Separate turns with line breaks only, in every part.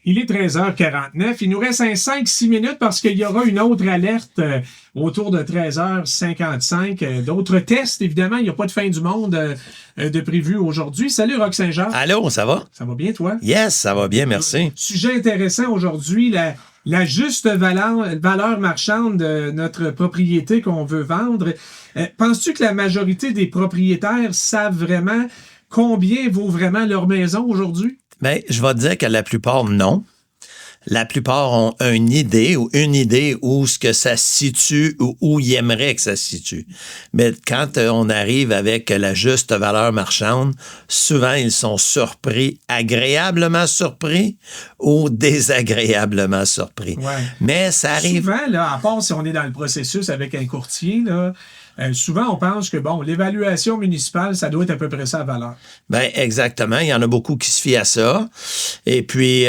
Il est 13h49. Il nous reste 5-6 minutes parce qu'il y aura une autre alerte autour de 13h55. D'autres tests, évidemment. Il n'y a pas de fin du monde de prévu aujourd'hui. Salut, Roch Saint-Jean.
Allô, ça va?
Ça va bien, toi?
Yes, ça va bien, merci.
Sujet intéressant aujourd'hui, la juste valeur marchande de notre propriété qu'on veut vendre. Penses-tu que la majorité des propriétaires savent vraiment combien vaut vraiment leur maison aujourd'hui?
Bien, je vais te dire que la plupart, non. La plupart ont une idée où ce que ça se situe ou où ils aimeraient que ça se situe. Mais quand on arrive avec la juste valeur marchande, souvent ils sont surpris, agréablement surpris ou désagréablement surpris.
Ouais.
Mais ça arrive...
Souvent, là, à part si on est dans le processus avec un courtier, là, souvent on pense que, bon, l'évaluation municipale, ça doit être à peu près ça la valeur.
Ben exactement. Il y en a beaucoup qui se fient à ça. Et puis,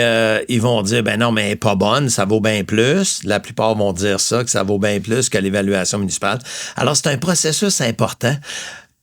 ils vont dire, ben non, mais elle n'est pas bonne, ça vaut bien plus. La plupart vont dire ça, que ça vaut bien plus que l'évaluation municipale. Alors, c'est un processus important.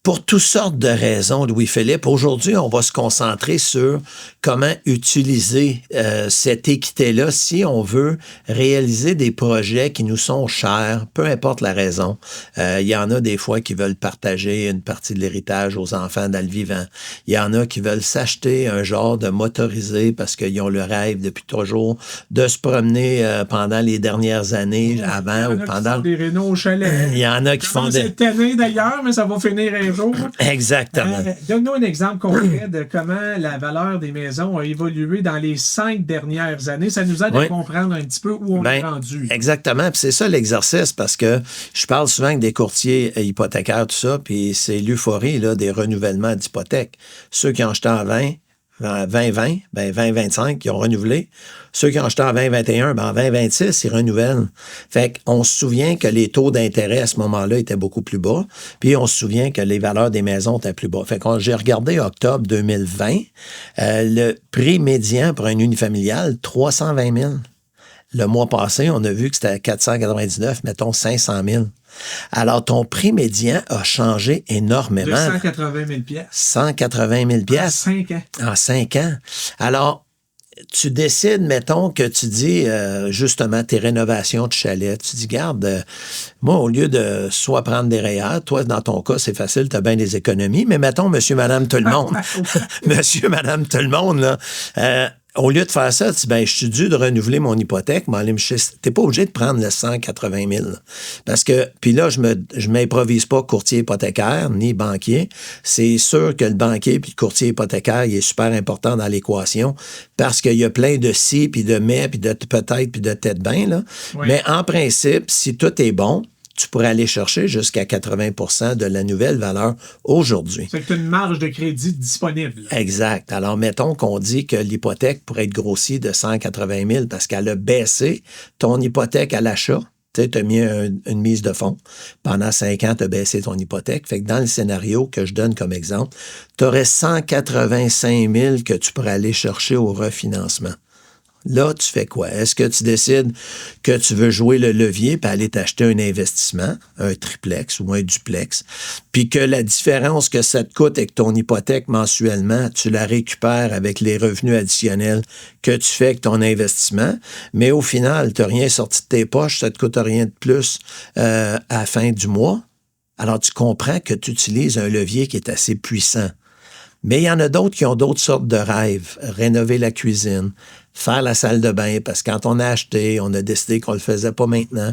Pour toutes sortes de raisons, Louis-Philippe, aujourd'hui, on va se concentrer sur comment utiliser cette équité-là si on veut réaliser des projets qui nous sont chers, peu importe la raison. Il y en a des fois qui veulent partager une partie de l'héritage aux enfants dans le vivant. Il y en a qui veulent s'acheter un genre de motorisé parce qu'ils ont le rêve depuis toujours de se promener pendant les dernières années, avant ou pendant...
Des rénaux au chalet.
Il y en a qui font des...
Cette année d'ailleurs, mais ça va finir un jour.
Exactement.
Donne-nous un exemple concret de comment la valeur des maisons a évolué dans les 5 dernières années. Ça nous aide à comprendre un petit peu où on est rendu.
Exactement. Puis c'est ça l'exercice, parce que je parle souvent avec des courtiers hypothécaires, tout ça, puis c'est l'euphorie là, des renouvellements d'hypothèques. Ceux qui ont acheté en 2020, ben 2025, ils ont renouvelé. Ceux qui ont acheté en 2021, ben en 2026, ils renouvellent. Fait qu'on se souvient que les taux d'intérêt à ce moment-là étaient beaucoup plus bas, puis on se souvient que les valeurs des maisons étaient plus bas. Fait que j'ai regardé octobre 2020, le prix médian pour un unifamilial, 320 000. Le mois passé, on a vu que c'était 499, mettons 500 000. Alors, ton prix médian a changé énormément.
De 180 000 piastres.
180 000 piastres.
En 5 ans.
En 5 ans. Alors, tu décides, mettons, que tu dis, justement, tes rénovations de chalet, tu dis, garde, moi, au lieu de soit prendre des REER, toi, dans ton cas, c'est facile, tu as bien des économies, mais mettons, monsieur, madame, tout le monde, monsieur, madame, tout le monde, là, au lieu de faire ça, tu dis, ben, je suis dû de renouveler mon hypothèque, mais t'es pas obligé de prendre le 180 000. Parce que, puis là, je m'improvise pas courtier hypothécaire ni banquier. C'est sûr que le banquier puis le courtier hypothécaire, il est super important dans l'équation parce qu'il y a plein de si, puis de mais, puis de peut-être, puis de tête-bain, là. Oui. Mais en principe, si tout est bon, tu pourrais aller chercher jusqu'à 80 % de la nouvelle valeur aujourd'hui.
C'est que tu as une marge de crédit disponible.
Exact. Alors, mettons qu'on dit que l'hypothèque pourrait être grossie de 180 000 parce qu'elle a baissé ton hypothèque à l'achat. Tu sais, tu as mis une mise de fonds. Pendant 5 ans, tu as baissé ton hypothèque. Fait que dans le scénario que je donne comme exemple, tu aurais 185 000 que tu pourrais aller chercher au refinancement. Là, tu fais quoi? Est-ce que tu décides que tu veux jouer le levier puis aller t'acheter un investissement, un triplex ou un duplex, puis que la différence que ça te coûte avec ton hypothèque mensuellement, tu la récupères avec les revenus additionnels que tu fais avec ton investissement, mais au final, tu n'as rien sorti de tes poches, ça ne te coûte rien de plus à la fin du mois. Alors, tu comprends que tu utilises un levier qui est assez puissant. Mais il y en a d'autres qui ont d'autres sortes de rêves. Rénover la cuisine, faire la salle de bain, parce que quand on a acheté, on a décidé qu'on ne le faisait pas maintenant.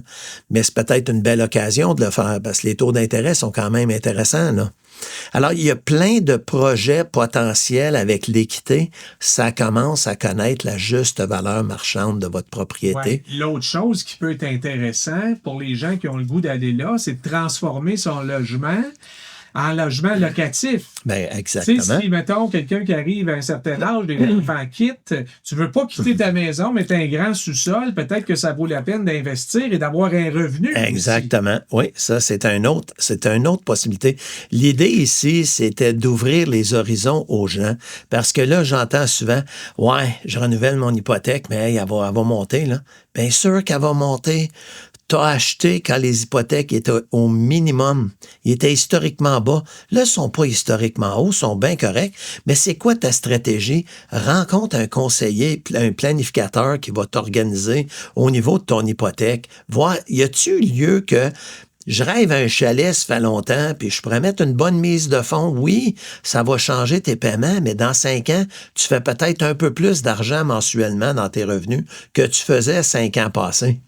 Mais c'est peut-être une belle occasion de le faire, parce que les taux d'intérêt sont quand même intéressants, là. Alors, il y a plein de projets potentiels avec l'équité. Ça commence à connaître la juste valeur marchande de votre propriété.
Ouais. L'autre chose qui peut être intéressant pour les gens qui ont le goût d'aller là, c'est de transformer son logement en logement locatif.
Bien, exactement.
Tu sais, si, mettons, quelqu'un qui arrive à un certain âge, des enfants quittent, tu veux pas quitter ta maison, mais tu as un grand sous-sol, peut-être que ça vaut la peine d'investir et d'avoir un revenu.
Exactement. Aussi. Oui, ça, c'est une autre possibilité. L'idée ici, c'était d'ouvrir les horizons aux gens, parce que là, j'entends souvent, ouais, je renouvelle mon hypothèque, mais hey, elle va monter, là. Bien sûr qu'elle va monter. tu as acheté quand les hypothèques étaient au minimum. Ils étaient historiquement bas. Là, ils ne sont pas historiquement hauts, ils sont bien corrects. Mais c'est quoi ta stratégie? Rencontre un conseiller, un planificateur qui va t'organiser au niveau de ton hypothèque. Voir, y a-t-il lieu que je rêve à un chalet, ça fait longtemps, puis je pourrais mettre une bonne mise de fonds. Oui, ça va changer tes paiements, mais dans 5 ans, tu fais peut-être un peu plus d'argent mensuellement dans tes revenus que tu faisais 5 ans passés.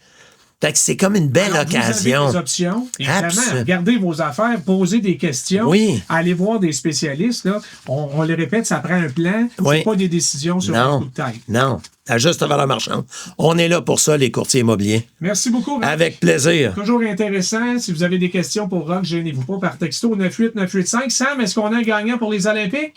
Fait que c'est comme une belle occasion.
Vous avez des options. Évidemment, regardez vos affaires, posez des questions.
Oui.
Allez voir des spécialistes. Là. On le répète, ça prend un plan.
Oui.
C'est pas des décisions sur un coup de tête.
Non. La juste valeur marchande. On est là pour ça, les courtiers immobiliers.
Merci beaucoup. Roch.
Avec plaisir.
Toujours intéressant. Si vous avez des questions pour Roch, gênez-vous pas par texto 98985. Sam, est-ce qu'on a un gagnant pour les Olympiques?